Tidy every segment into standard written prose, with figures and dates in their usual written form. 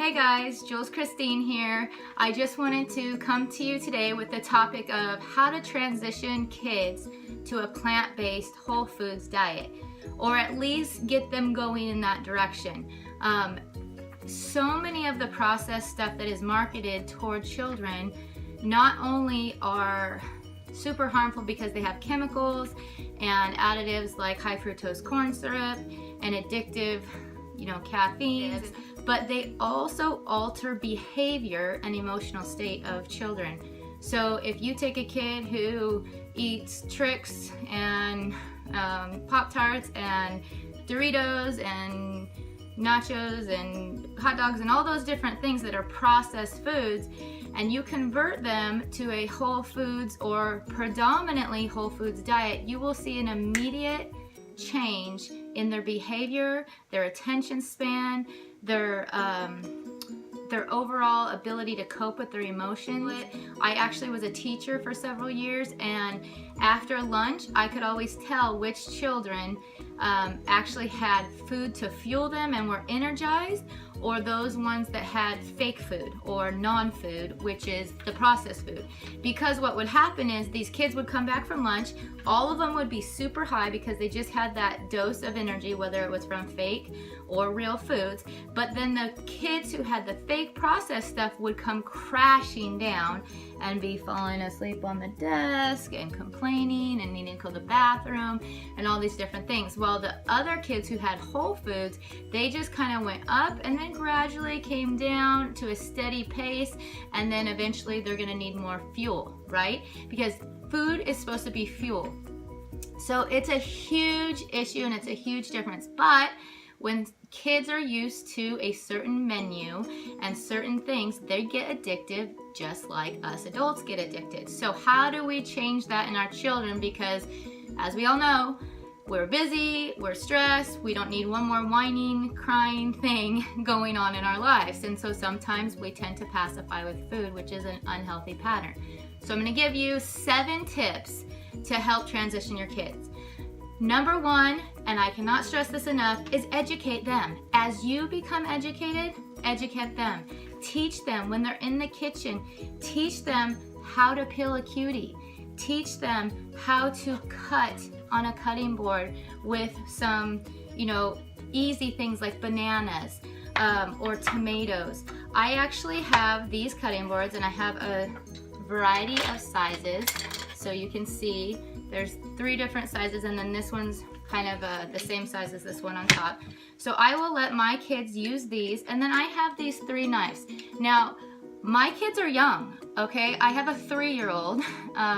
Hey guys, Jules Christine here. I just wanted to come to you today with the topic of how to transition kids to a plant-based whole foods diet, or at least get them going in that direction. So many of the processed stuff that is marketed toward children not only are super harmful because they have chemicals and additives like high fructose corn syrup and addictive, caffeine, but they also alter behavior and emotional state of children. So if you take a kid who eats Trix and Pop-Tarts and Doritos and nachos and hot dogs and all those different things that are processed foods, and you convert them to a whole foods or predominantly whole foods diet, you will see an immediate change in their behavior, their attention span, their overall ability to cope with their emotions. I actually was a teacher for several years, and after lunch I could always tell which children actually had food to fuel them and were energized, or those ones that had fake food or non-food, which is the processed food. Because what would happen is these kids would come back from lunch, all of them would be super high because they just had that dose of energy, whether it was from fake or real foods, but then the kids who had the fake processed stuff would come crashing down and be falling asleep on the desk and complaining and needing to go to the bathroom and all these different things. While the other kids who had whole foods, they just kind of went up and then gradually came down to a steady pace, and then eventually they're going to need more fuel, right? Because food is supposed to be fuel. So it's a huge issue and it's a huge difference. But when kids are used to a certain menu and certain things, they get addictive just like us adults get addicted. So how do we change that in our children? Because as we all know, we're busy, we're stressed, we don't need one more whining, crying thing going on in our lives. And so sometimes we tend to pacify with food, which is an unhealthy pattern. So I'm going to give you 7 tips to help transition your kids. Number 1, and I cannot stress this enough, is educate them. As you become educated, educate them. Teach them when they're in the kitchen. Teach them how to peel a cutie. Teach them how to cut on a cutting board with some, easy things like bananas or tomatoes. I actually have these cutting boards, and I have a variety of sizes. So you can see there's 3 different sizes, and then this one's kind of the same size as this one on top. So I will let my kids use these, and then I have these 3 knives. Now, my kids are young, okay? I have a 3-year-old,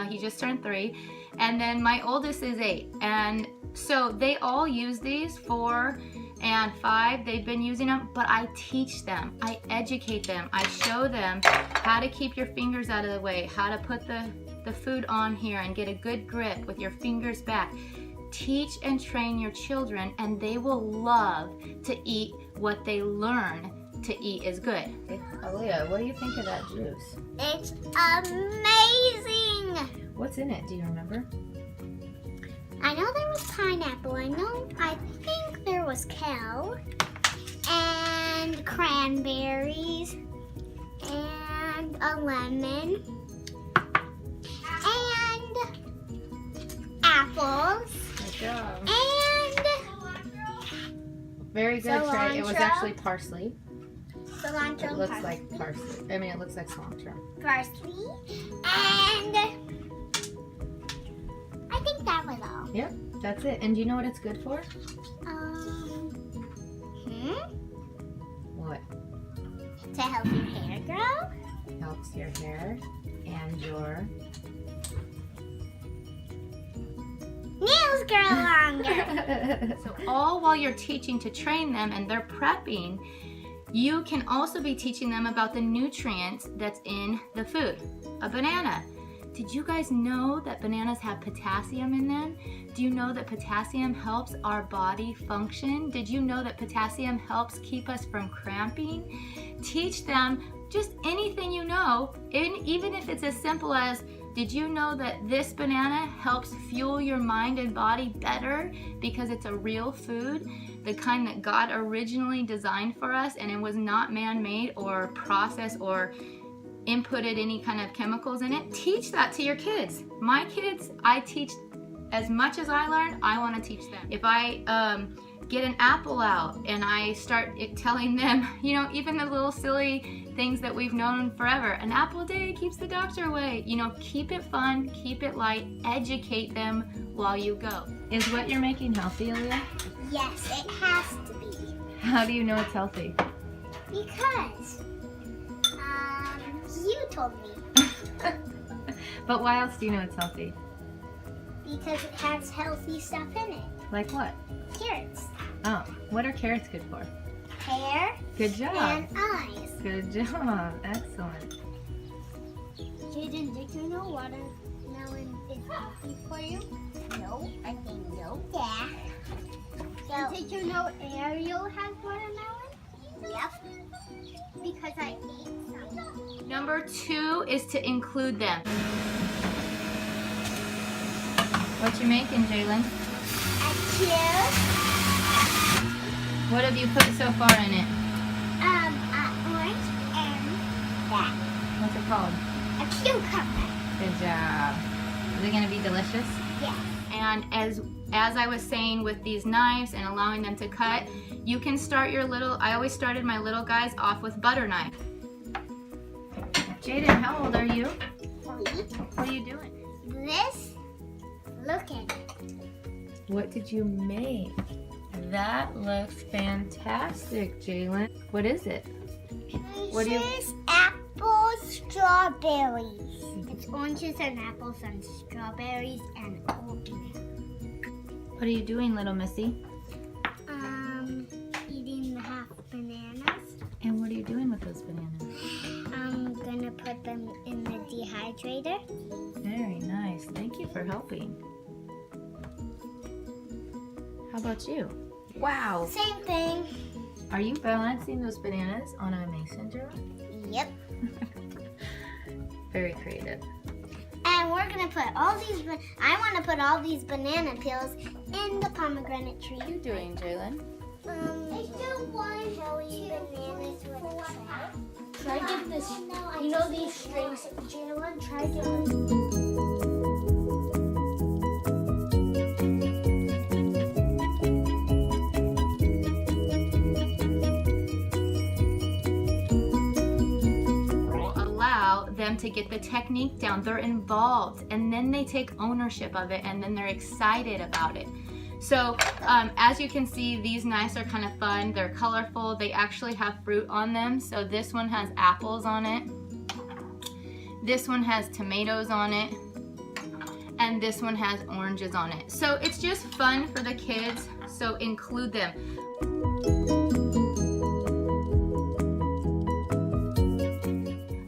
he just turned 3, and then my oldest is 8. And so they all use these, 4 and 5, they've been using them, but I teach them, I educate them, I show them how to keep your fingers out of the way, how to put the food on here and get a good grip with your fingers back. Teach and train your children, and they will love to eat what they learn to eat is good. Aaliyah, what do you think of that juice? It's amazing! What's in it? Do you remember? I know there was pineapple. I think there was kale and cranberries and a lemon and apples. Good job. And very good, Trey. It was actually parsley. Cilantro. It looks like parsley. I mean, it looks like cilantro. Parsley. And I think that was all. Yep, that's it. And do you know what it's good for? What? To help your hair grow. Helps your hair and your nails grow longer. So all while you're teaching to train them and they're prepping, you can also be teaching them about the nutrients that's in the food. A banana. Did you guys know that bananas have potassium in them? Do you know that potassium helps our body function? Did you know that potassium helps keep us from cramping? Teach them just anything you know, even if it's as simple as, did you know that this banana helps fuel your mind and body better because it's a real food? the kind that God originally designed for us, and it was not man-made or processed or inputted any kind of chemicals in it. Teach that to your kids. My kids, I teach as much as I learn, I want to teach them. If I get an apple out and I start telling them, you know, even the little silly things that we've known forever, an apple a day keeps the doctor away. You know, keep it fun, keep it light, educate them while you go. Is what you're making healthy, Aaliyah? Yes, it has to be. How do you know it's healthy? Because you told me. But why else do you know it's healthy? Because it has healthy stuff in it. Like what? Carrots. Oh, what are carrots good for? Hair. Good job. And eyes. Good job. Excellent. Jaden, did you know watermelon is healthy for you? No, I didn't know that. And did you know Ariel has watermelon? Yep. Because I ate some. Number 2 is to include them. What you making, Jalen? A cube. What have you put so far in it? Orange and that. What's it called? A cucumber. Good job. Is it gonna be delicious? Yeah. And as I was saying with these knives and allowing them to cut, you can start your little, I always started my little guys off with butter knife. Jaden, how old are you? 3. What are you doing? This, look at it. What did you make? That looks fantastic, Jalen. What is it? What do you? This is apple strawberries. It's oranges and apples and strawberries and oatmeal. What are you doing, little missy? Eating the half bananas. And what are you doing with those bananas? I'm gonna put them in the dehydrator. Very nice. Thank you for helping. How about you? Wow. Same thing. Are you balancing those bananas on a mason jar? Yep. Very creative. And we're gonna put all these. I want to put all these banana peels in the pomegranate tree. What are you doing, Jalen? I do want bananas with trout. Try to get this. You know these strings, Jalen. Try to get this. Them to get the technique down. They're involved, and then they take ownership of it, and then they're excited about it. So as you can see, these knives are kind of fun. They're colorful. They actually have fruit on them. So this one has apples on it. This one has tomatoes on it. And this one has oranges on it. So it's just fun for the kids. So include them.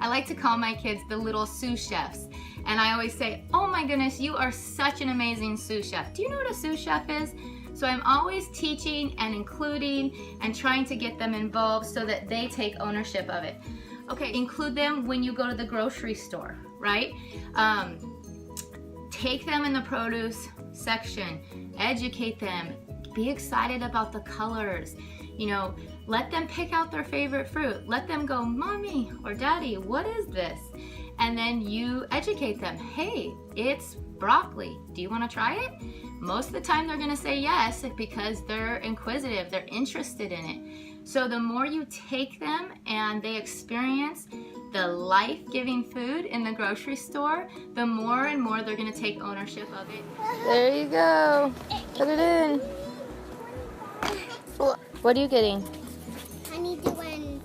I like to call my kids the little sous chefs. And I always say, oh my goodness, you are such an amazing sous chef. Do you know what a sous chef is? So I'm always teaching and including and trying to get them involved so that they take ownership of it. Okay, include them when you go to the grocery store, right? Take them in the produce section, educate them, be excited about the colors, you know, let them pick out their favorite fruit. Let them go, Mommy or Daddy, what is this? And then you educate them. Hey, it's broccoli. Do you want to try it? Most of the time they're going to say yes because they're inquisitive. They're interested in it. So the more you take them and they experience the life-giving food in the grocery store, the more and more they're going to take ownership of it. There you go. Put it in. What are you getting? I need to win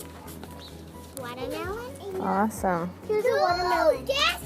watermelon. Awesome. Here's a watermelon. Yes.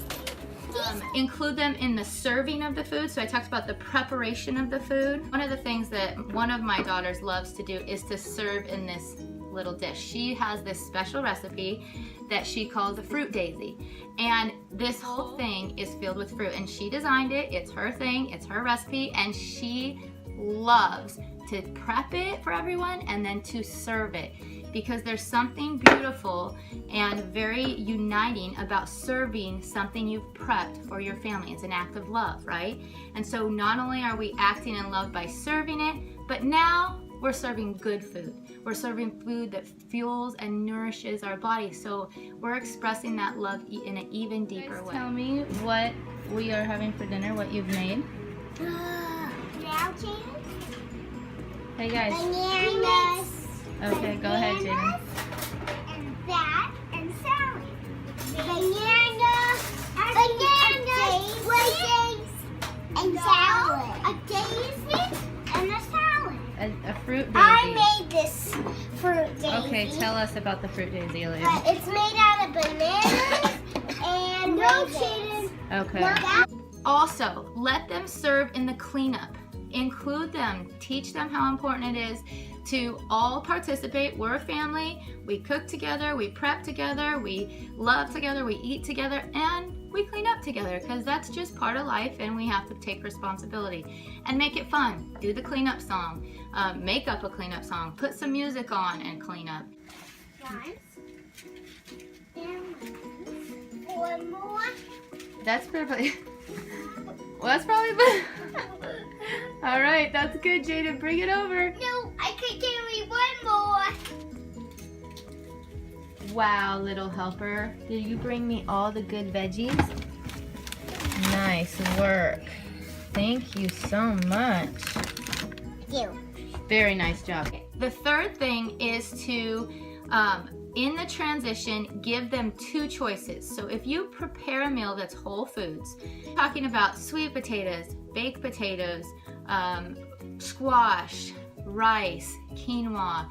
Include them in the serving of the food. So I talked about the preparation of the food. One of the things that one of my daughters loves to do is to serve in this little dish. She has this special recipe that she calls a fruit daisy. And this whole thing is filled with fruit. And she designed it. It's her thing. It's her recipe. And she loves to prep it for everyone and then to serve it. Because there's something beautiful and very uniting about serving something you've prepped for your family. It's an act of love, right? And so not only are we acting in love by serving it, but now we're serving good food. We're serving food that fuels and nourishes our body. So we're expressing that love in an even deeper way. Tell me what we are having for dinner, what you've made. Now, Jaden? Hey guys. Bananas. Okay, go ahead, Jaden. And that and salad. Raisins, and salad. A daisy and a salad. A fruit daisy. I made this fruit daisy. Okay, tell us about the fruit daisy, Olivia. It's made out of bananas and raisins. Okay. Also, let them serve in the cleanup. Include them. Teach them how important it is to all participate. We're a family. We cook together. We prep together. We love together. We eat together. And we clean up together because that's just part of life and we have to take responsibility. And make it fun. Do the cleanup song. Make up a cleanup song. Put some music on and clean up. One more. That's probably... Well, that's probably good. All right, that's good, Jada. Bring it over. No, I could carry one more. Wow, little helper. Did you bring me all the good veggies? Nice work. Thank you so much. Thank you. Very nice job. The third thing is to, in the transition, give them two choices. So if you prepare a meal that's whole foods, talking about sweet potatoes, baked potatoes, squash, rice, quinoa,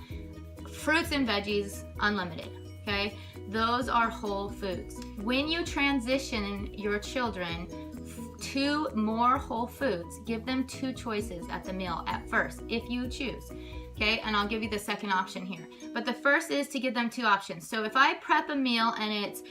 fruits and veggies, unlimited, okay? Those are whole foods. When you transition your children to more whole foods, give them two choices at the meal at first, if you choose. Okay, and I'll give you the second option here. But the first is to give them two options. So if I prep a meal and it's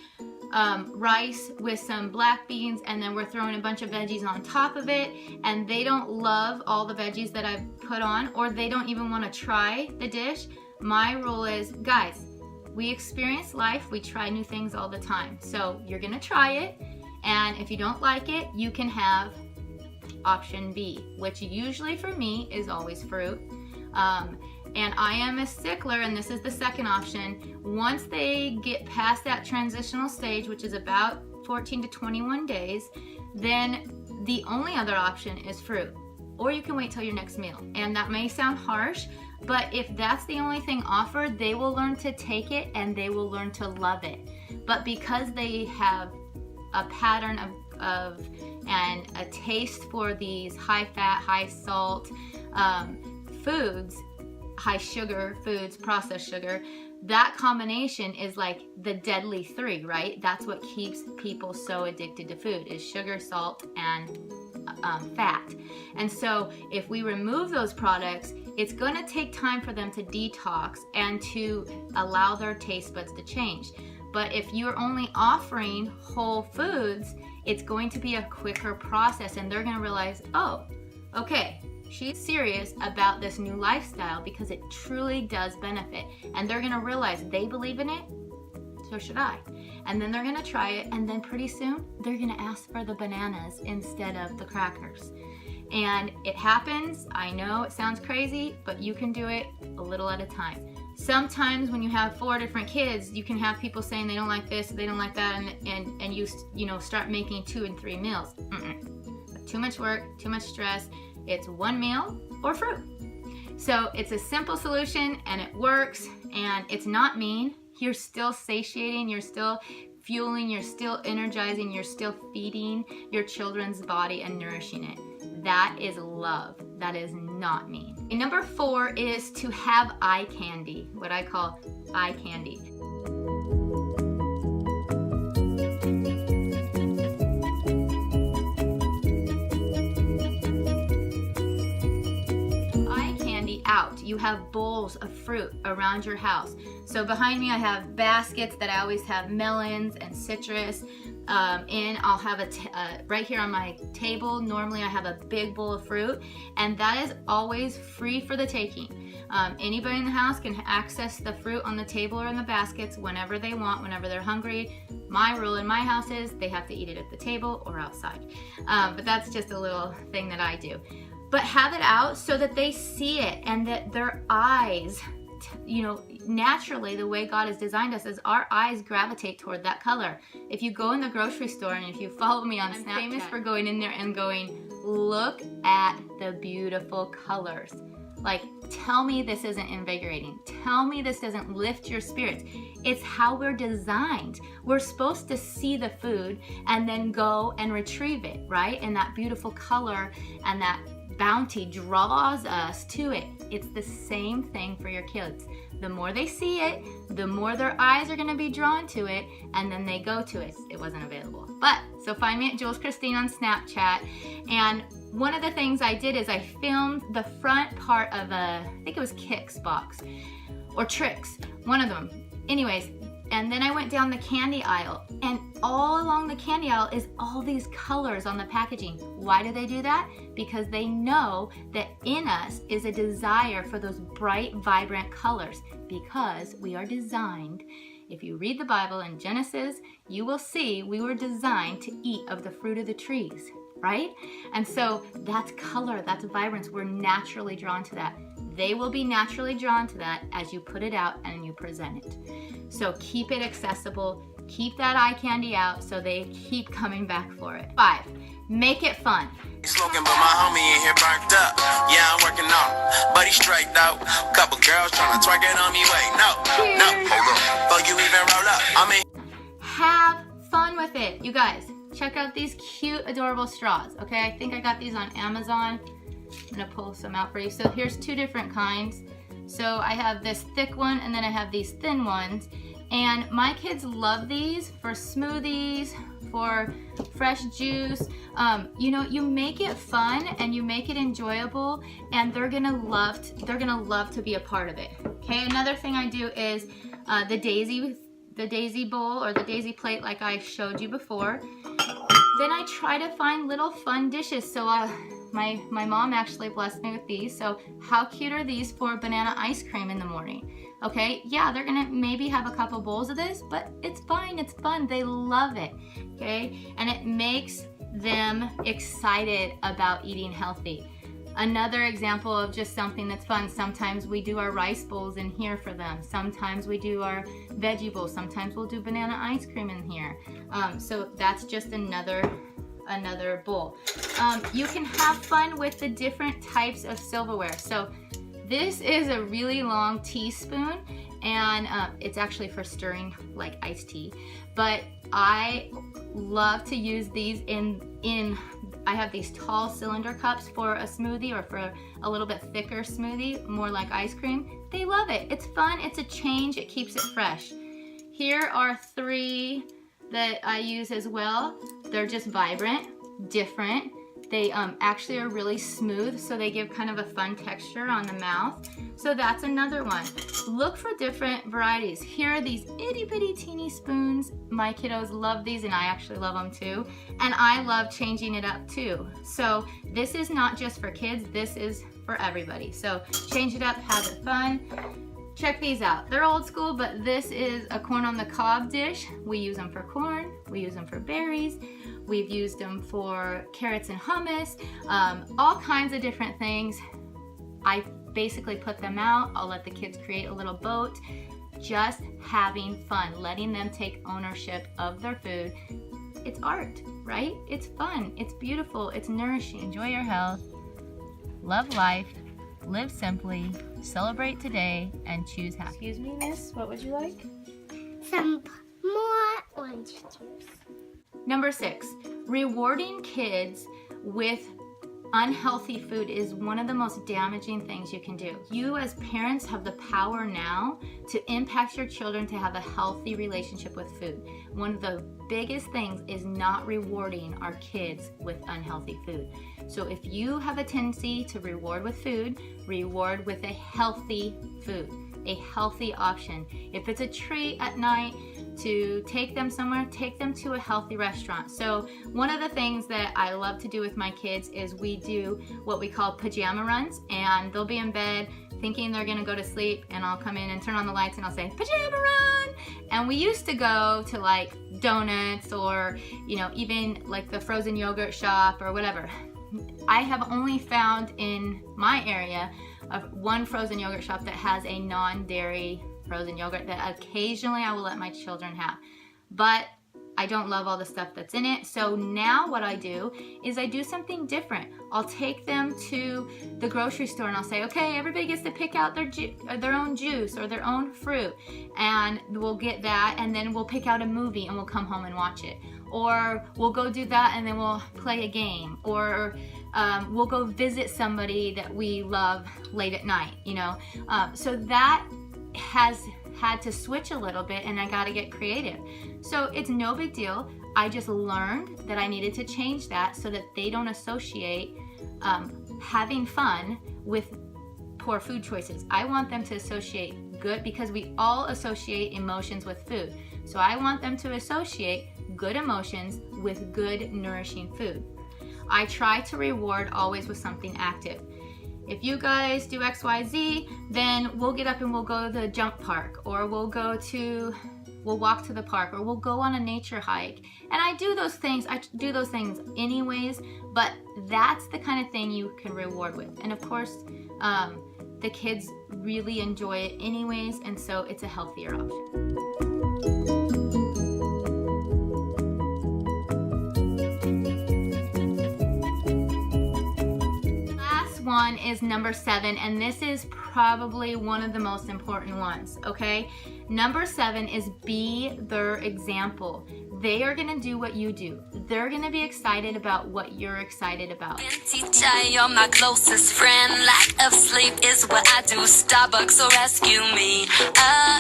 rice with some black beans and then we're throwing a bunch of veggies on top of it and they don't love all the veggies that I've put on or they don't even want to try the dish, my rule is, guys, we experience life, we try new things all the time. So you're gonna try it, and if you don't like it, you can have option B, which usually for me is always fruit. And I am a stickler, and this is the second option. Once they get past that transitional stage, which is about 14 to 21 days, then the only other option is fruit. Or you can wait till your next meal. And that may sound harsh, but if that's the only thing offered, they will learn to take it and they will learn to love it. But because they have a pattern of and a taste for these high fat, high salt, foods, high sugar foods, processed sugar, that combination is like the deadly three, right? That's what keeps people so addicted to food, is sugar, salt, and fat. And so if we remove those products, it's going to take time for them to detox and to allow their taste buds to change. But if you're only offering whole foods, it's going to be a quicker process and they're going to realize, oh, okay, she's serious about this new lifestyle because it truly does benefit. And they're going to realize they believe in it, so should I. And then they're going to try it, and then pretty soon they're going to ask for the bananas instead of the crackers. And it happens. I know it sounds crazy, but you can do it a little at a time. Sometimes when you have 4 different kids, you can have people saying they don't like this, they don't like that, and you know, start making 2 and 3 meals. Too much work, too much stress. It's one meal or fruit. So it's a simple solution and it works, and it's not mean. You're still satiating, you're still fueling, you're still energizing, you're still feeding your children's body and nourishing it. That is love. That is not mean. And number 4 is to have eye candy, what I call eye candy. Out. You have bowls of fruit around your house. So behind me I have baskets that I always have melons and citrus in. I'll have right here on my table, normally I have a big bowl of fruit, and that is always free for the taking. Anybody in the house can access the fruit on the table or in the baskets whenever they want, whenever they're hungry. My rule in my house is they have to eat it at the table or outside. But that's just a little thing that I do. but have it out so that they see it and that their eyes, you know, naturally the way God has designed us is our eyes gravitate toward that color. If you go in the grocery store, and if you follow me on Snapchat, I'm famous for going in there and going, look at the beautiful colors. Like, tell me this isn't invigorating. Tell me this doesn't lift your spirits. It's how we're designed. We're supposed to see the food and then go and retrieve it, right? And that beautiful color and that bounty draws us to it. It's the same thing for your kids. The more they see it, the more their eyes are going to be drawn to it, and then they go to it. It wasn't available. But, so find me at Jules Christine on Snapchat, and one of the things I did is I filmed the front part of I think it was Kix box, or Trix, one of them. Anyways, and then I went down the candy aisle, and all along the candy aisle is all these colors on the packaging. Why do they do that? Because they know that in us is a desire for those bright, vibrant colors, because we are designed. If you read the Bible in Genesis, you will see we were designed to eat of the fruit of the trees, right? And so that's color, that's vibrance. We're naturally drawn to that. They will be naturally drawn to that as you put it out and you present it. So keep it accessible, keep that eye candy out so they keep coming back for it. 5, make it fun. Smoking, but my homie in here burnt up. Yeah, I'm working on, but he's straight out. Couple girls trying to twerk it on me. Wait, no, hold up. Before you even roll up, I'm in. Have fun with it. You guys, check out these cute, adorable straws, okay? I think I got these on Amazon. I'm gonna pull some out for you. So here's 2 different kinds. So I have this thick one, and then I have these thin ones. And my kids love these for smoothies, for fresh juice. You know, you make it fun and you make it enjoyable, and they're gonna love to be a part of it. Okay, another thing I do is the daisy bowl or the daisy plate, like I showed you before. Then I try to find little fun dishes. So my mom actually blessed me with these. So how cute are these for banana ice cream in the morning? Okay, yeah, they're gonna maybe have a couple bowls of this, but it's fine, it's fun, they love it, okay? And it makes them excited about eating healthy. Another example of just something that's fun, sometimes we do our rice bowls in here for them. Sometimes we do our veggie bowls. Sometimes we'll do banana ice cream in here. So that's just another bowl. You can have fun with the different types of silverware. So this is a really long teaspoon, and it's actually for stirring like iced tea. But I love to use these I have these tall cylinder cups for a smoothie, or for a little bit thicker smoothie, more like ice cream. They love it. It's fun, it's a change, it keeps it fresh. Here are 3 that I use as well. They're just vibrant, different. They actually are really smooth, so they give kind of a fun texture on the mouth. So that's another one. Look for different varieties. Here are these itty bitty teeny spoons. My kiddos love these, and I actually love them too. And I love changing it up too. So this is not just for kids, this is for everybody. So change it up, have it fun. Check these out. They're old school, but this is a corn on the cob dish. We use them for corn, we use them for berries, we've used them for carrots and hummus, all kinds of different things. I basically put them out. I'll let the kids create a little boat, just having fun, letting them take ownership of their food. It's art, right? It's fun, it's beautiful, it's nourishing. Enjoy your health, love life, live simply, celebrate today, and choose happy. Excuse me, miss, what would you like? Some more orange juice. Number 6, rewarding kids with unhealthy food is one of the most damaging things you can do. You as parents have the power now to impact your children to have a healthy relationship with food. One of the biggest things is not rewarding our kids with unhealthy food. So if you have a tendency to reward with food, reward with a healthy food, a healthy option. If it's a treat at night to take them somewhere, take them to a healthy restaurant. So one of the things that I love to do with my kids is we do what we call pajama runs, and they'll be in bed thinking they're gonna go to sleep, and I'll come in and turn on the lights and I'll say, pajama run! And we used to go to like donuts, or you know, even like the frozen yogurt shop or whatever. I have only found in my area one frozen yogurt shop that has a non-dairy frozen yogurt that occasionally I will let my children have. But I don't love all the stuff that's in it. So now what I do is I do something different. I'll take them to the grocery store and I'll say, okay, everybody gets to pick out their own juice or their own fruit, and we'll get that, and then we'll pick out a movie and we'll come home and watch it. Or we'll go do that and then we'll play a game. Or we'll go visit somebody that we love late at night, you know. So that has had to switch a little bit, and I got to get creative. So it's no big deal. I just learned that I needed to change that so that they don't associate having fun with poor food choices. I want them to associate good, because we all associate emotions with food. So I want them to associate good emotions with good, nourishing food. I try to reward always with something active. If you guys do XYZ, then we'll get up and we'll go to the jump park, or we'll walk to the park, or we'll go on a nature hike. And I do those things anyways, but that's the kind of thing you can reward with. And of course, the kids really enjoy it anyways, and so it's a healthier option. One is number 7, and this is probably one of the most important ones, okay? Number 7 is be their example. They are gonna do what you do. They're gonna be excited about what you're excited about. Teacher, you're my closest friend. Lack of sleep is what I do. Starbucks, so rescue me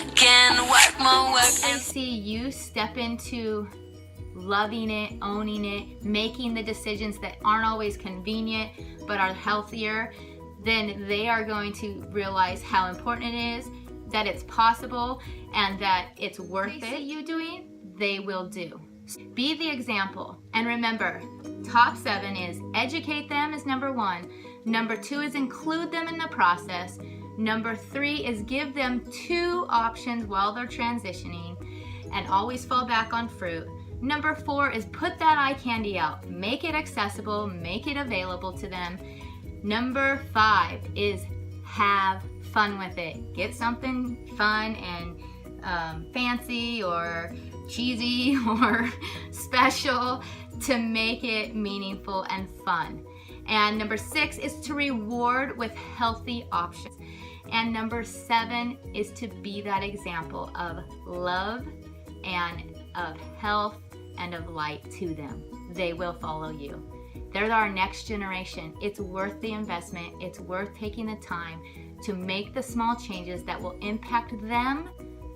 again. Work more work. I see you step into loving it, owning it, making the decisions that aren't always convenient but are healthier, then they are going to realize how important it is, that it's possible, and that it's worth it. You doing, they will do. Be the example. And remember, top 7 is educate them is number 1. Number 2 is include them in the process. Number 3 is give them 2 options while they're transitioning, and always fall back on fruit. Number 4 is put that eye candy out. Make it accessible, make it available to them. Number 5 is have fun with it. Get something fun and fancy or cheesy or special to make it meaningful and fun. And number 6 is to reward with healthy options. And number 7 is to be that example of love and of health and of light to them. They will follow you. They're our next generation. It's worth the investment. It's worth taking the time to make the small changes that will impact them,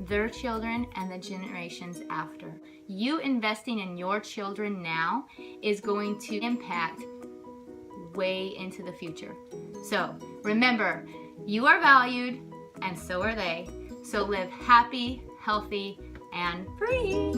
their children, and the generations after. You investing in your children now is going to impact way into the future. So remember, you are valued and so are they. So live happy, healthy, and free.